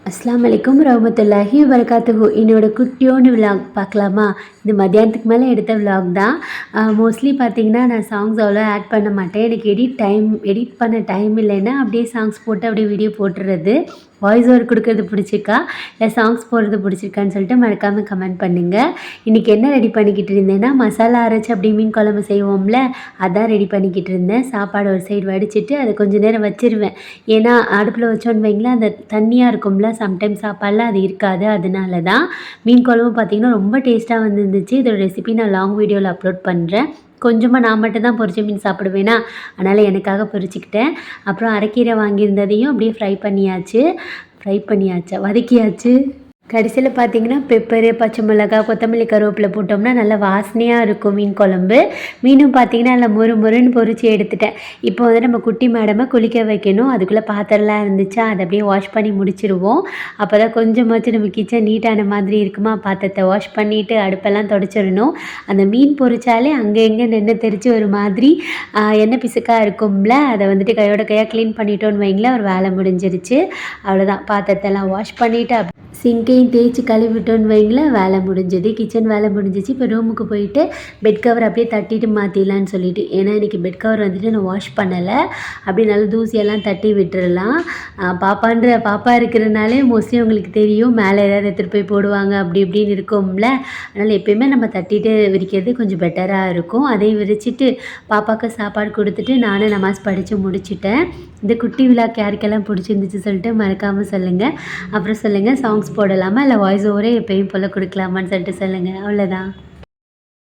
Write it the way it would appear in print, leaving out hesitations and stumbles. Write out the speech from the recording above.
அஸ்ஸலாமு அலைக்கும் ரஹ்மத்துல்லாஹி வபரகாத்துஹு. என்னோட குட்டியோண்டு விலாக் பார்க்கலாமா? இது மத்தியானத்துக்கு மேலே எடுத்த விலாக் தான். மோஸ்ட்லி பார்த்தீங்கன்னா நான் சாங்ஸ் அவ்வளோ ஆட் பண்ண மாட்டேன். எனக்கு எடிட் பண்ண டைம் இல்லைன்னா அப்படியே சாங்ஸ் போட்டு அப்படியே வீடியோ போட்டுறது. வாய்ஸ் ஓவர் கொடுக்கறது பிடிச்சிருக்கா இல்லை சாங்ஸ் போடுறது பிடிச்சிருக்கான்னு சொல்லிட்டு மறக்காமல் கமெண்ட் பண்ணுங்கள். இன்றைக்கி என்ன ரெடி பண்ணிக்கிட்டு இருந்தேன்னா, மசாலா அரைச்சி அப்படி மீன் குழம்பு செய்வோம்ல, அதான் ரெடி பண்ணிக்கிட்டு இருந்தேன். சாப்பாடு ஒரு சைடு வடிச்சிட்டு அதை கொஞ்சம் நேரம் வச்சிருவேன். ஏன்னா அடுப்பில் வச்சோன்னு வைங்களேன், அந்த தண்ணியாக இருக்கும்ல, சம்டைம்ஸ் சாப்பாடில் அது இருக்காது. அதனால தான். மீன் குழம்பு பார்த்திங்கன்னா ரொம்ப டேஸ்ட்டாக வந்துருந்துச்சு. இதோட ரெசிபி நான் லாங் வீடியோவில் அப்லோட் பண்ணுறேன். கொஞ்சமாக நான் மட்டும் தான் பொரிச்ச மீன் சாப்பிடுவேனா, அதனால் எனக்காக பொரிச்சிக்கிட்டேன். அப்புறம் அரைக்கீரை வாங்கியிருந்ததையும் அப்படியே வதக்கியாச்சு. கடைசியில் பார்த்தீங்கன்னா பெப்பரு, பச்சை மிளகாய், கொத்தமல்லி, கருவேப்பிலை போட்டோம்னா நல்லா வாசனையாக இருக்கும் மீன் குழம்பு. மீனும் பார்த்தீங்கன்னா நல்லா மொறுன்னு பொரிச்சு எடுத்துட்டேன். இப்போ வந்து நம்ம குட்டி மேடமை குளிக்க வைக்கணும். அதுக்குள்ளே பாத்திரம்லாம் இருந்துச்சா, அதை அப்படியே வாஷ் பண்ணி முடிச்சிருவோம். அப்போ தான் கொஞ்சமாச்சும் நம்ம கிச்சன் நீட்டான மாதிரி இருக்குமா. பாத்திரத்தை வாஷ் பண்ணிவிட்டு அடுப்பெல்லாம் துடைச்சிடணும். அந்த மீன் பொரிச்சாலே அங்கே எங்கே நின்று தெரிச்சு ஒரு மாதிரி எண்ணெய் பிசுக்காக இருக்கும்ல, அதை வந்துட்டு கையாக க்ளீன் பண்ணிட்டோன்னு வைங்களேன், ஒரு வேலை முடிஞ்சிருச்சு. அவ்வளோதான். பாத்திரத்தெல்லாம் வாஷ் பண்ணிவிட்டு சிங்கையும் தேய்ச்சி கழுவிட்டோன்னு வைங்களேன், வேலை முடிஞ்சது. கிச்சன் வேலை முடிஞ்சிச்சு. இப்போ ரூமுக்கு போயிட்டு பெட் கவர் அப்படியே தட்டிட்டு மாற்றிடலான்னு சொல்லிட்டு, ஏன்னா இன்றைக்கி பெட் கவர் வந்துட்டு நான் வாஷ் பண்ணலை. அப்படியே நல்லா தூசியெல்லாம் தட்டி விட்டுறலாம். பாப்பா இருக்கிறனாலே மோஸ்ட்லி உங்களுக்கு தெரியும், மேலே ஏதாவது எடுத்துகிட்டு போய் போடுவாங்க அப்படி இப்படின்னு இருக்கும்ல. அதனால் எப்போயுமே நம்ம தட்டிட்டு விரிக்கிறது கொஞ்சம் பெட்டராக இருக்கும். அதையும் விரிச்சிட்டு பாப்பாவுக்கு சாப்பாடு கொடுத்துட்டு நானும் நமாஸ் படித்து முடிச்சுட்டேன். இந்த குட்டி விழாக்கு யாருக்கெல்லாம் பிடிச்சிருந்துச்சு சொல்லிட்டு மறக்காமல் சொல்லுங்கள். அப்புறம் சொல்லுங்கள், சாங்ஸ் போடலாமா இல்லை வாய்ஸ் ஓவரே எப்பயும் போல் கொடுக்கலாமான்னு சொல்லிட்டு சொல்லுங்கள். அவ்வளோதான்.